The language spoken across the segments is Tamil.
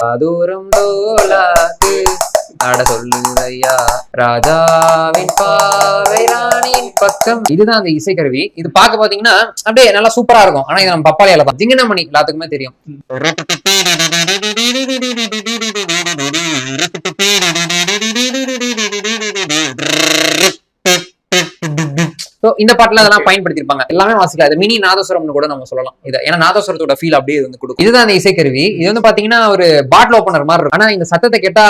தூரம் தோலாக்கு ஆட சொல்லுதையா ராஜாவின் பாவை ராணியின் பக்கம். இதுதான் அந்த இசைக்கருவி. இது பார்க்க பாத்தீங்கன்னா அப்படியே நல்லா சூப்பரா இருக்கும். ஆனா இது நம்ம பப்பாளியால தான். ஜிங்கனமணி எல்லாத்துக்குமே தெரியும். இந்த பாட்டுல அதெல்லாம் பயன்படுத்திருப்பாங்க. எல்லாமே வாசிக்காது. மினி நாதஸ்வரம்னு கூட நம்ம சொல்லலாம் இதை. ஏன்னா நாதஸ்வரத்தோட ஃபீல் அப்படியே வந்து கொடுக்கும். இதுதான் அந்த இசைக்கருவி. இது வந்து பாத்தீங்கன்னா ஒரு பாட்டில் ஓபனர் மாதிரி இருக்கும். ஆனா இந்த சத்தத்தை கேட்டா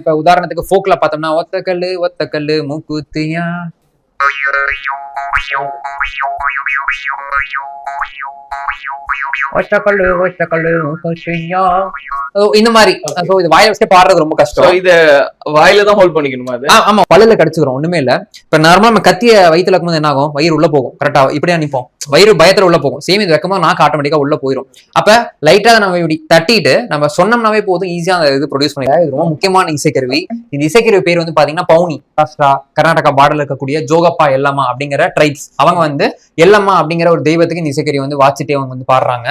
இப்ப உதாரணத்துக்கு ஃபோக்ல பார்த்தோம்னா ஒத்த கல்லு மூக்குத்தியா, இந்த மாதிரி இது வாயில வச்சு பாடுறது ரொம்ப கஷ்டம். இத வாயில தான் ஹோல்ட் பண்ணிக்கணுமா? ஆமா, பல்லுல கடிச்சுக்கிறோம். ஒண்ணுமே இல்ல. இப்ப நார்மலா நம்ம கத்திய வயித்துல இருக்கும்போது என்ன ஆகும்? வயிறு உள்ள போகும். கரெக்டா இப்படியா நிப்போம். வயிறு பயத்துல உள்ள போகும். சேம் இது வைக்கும்போது நாக்கு ஆட்டோமேட்டிக்கா உள்ள போயிடும். அப்ப லைட்டா நம்ம இப்படி தட்டிட்டு நம்ம சொன்னோம்னாவே போதும், ஈஸியா அந்த இது ப்ரொடியூஸ் பண்ணிக்கலாம். இது ரொம்ப முக்கியமான இசைக்கருவி. இந்த இசைக்கருவி பேர் வந்து பாத்தீங்கன்னா பவுனி. கர்நாடகா பார்டர்ல இருக்கக்கூடிய ஜோகப்பா எல்லம்மா அப்படிங்கிற ட்ரைப்ஸ் அவங்க வந்து எல்லம்மா அப்படிங்கிற ஒரு தெய்வத்துக்கு இந்த இசைக்கருவி வந்து வாச்சிட்டே அவங்க வந்து பாடுறாங்க.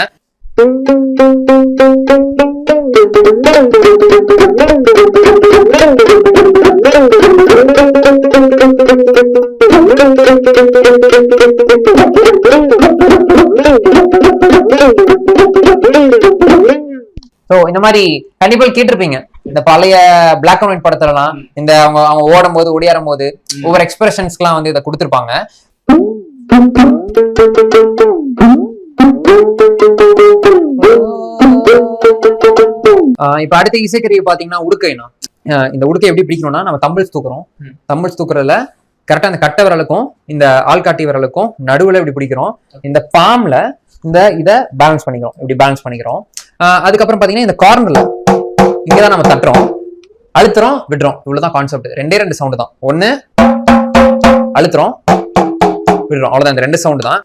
இந்த மாதிரி கண்டிப்பா கேட்டிருப்பீங்க. இந்த பழைய பிளாக் அண்ட் ஒயிட் படத்துலலாம் இந்த அவங்க ஓடும் போது ஒடியாரும் போது ஒவ்வொரு எக்ஸ்பிரஷன்ஸ்க்குலாம் வந்து இதை கொடுத்திருப்பாங்க. இப்ப அடுத்த இசைக்கருவி பாத்தீங்கன்னா உடுக்கைனா. இந்த உடுக்கை எப்படி பிடிக்கணும்னா நம்ம தம்பிள்ஸ் தூக்குறோம். தம்பிள்ஸ் தூக்குறதுல கரெக்டா அந்த கட்டை விரலுக்கும் இந்த ஆள்காட்டி விரலுக்கும் நடுவுல இப்படி பிடிக்கிறோம். இந்த பாம்ல இதை பேலன்ஸ் பண்ணிக்கிறோம். இப்படி பேலன்ஸ் பண்ணிக்கிறோம். அதுக்கப்புறம் பாத்தீங்கன்னா இந்த கார்னர்ல இங்கதான் நம்ம தட்டுறோம், அழுத்துறோம், விடுறோம். இவ்வளவுதான் கான்செப்ட். ரெண்டு சவுண்டு தான். ஒண்ணு அழுத்துறோம், விடுறோம். அவ்வளவுதான். இந்த 2 சவுண்டு தான்.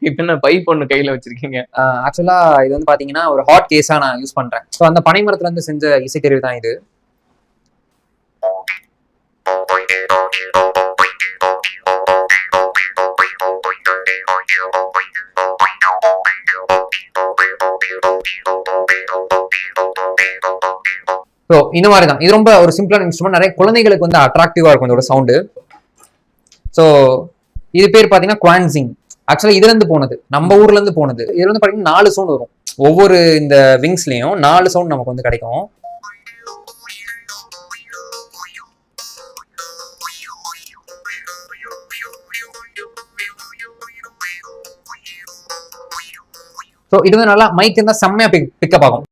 இப்ப என்ன பைப் ஒண்ணு கையில வச்சிருக்கீங்க? ஆக்சுவலா இது வந்து பாத்தீங்கன்னா ஒரு ஹாட் கேஸா நான் யூஸ் பண்றேன். சோ அந்த பனைமரத்துல இருந்து செஞ்ச இசைக்கருவி தான் இது. ஸோ இந்த மாதிரி தான். இது ரொம்ப ஒரு சிம்பிளான இன்ஸ்ட்ருமெண்ட். நிறைய குழந்தைகளுக்கு வந்து அட்ராக்டிவா இருக்கும் இதோட சவுண்டு. ஸோ இது பேர் பார்த்தீங்கன்னா குவான்சிங். ஆக்சுவலா இதுல இருந்து போனது, நம்ம ஊர்ல இருந்து போனது. இதுல வந்து பாத்தீங்கன்னா 4 சவுண்ட் வரும். ஒவ்வொரு இந்த விங்ஸ்லயும் 4 சவுண்ட் நமக்கு வந்து கிடைக்கும். ஸோ இது வந்து நல்லா மைக் இருந்தா செம்மையா பிக்கப் ஆகும்.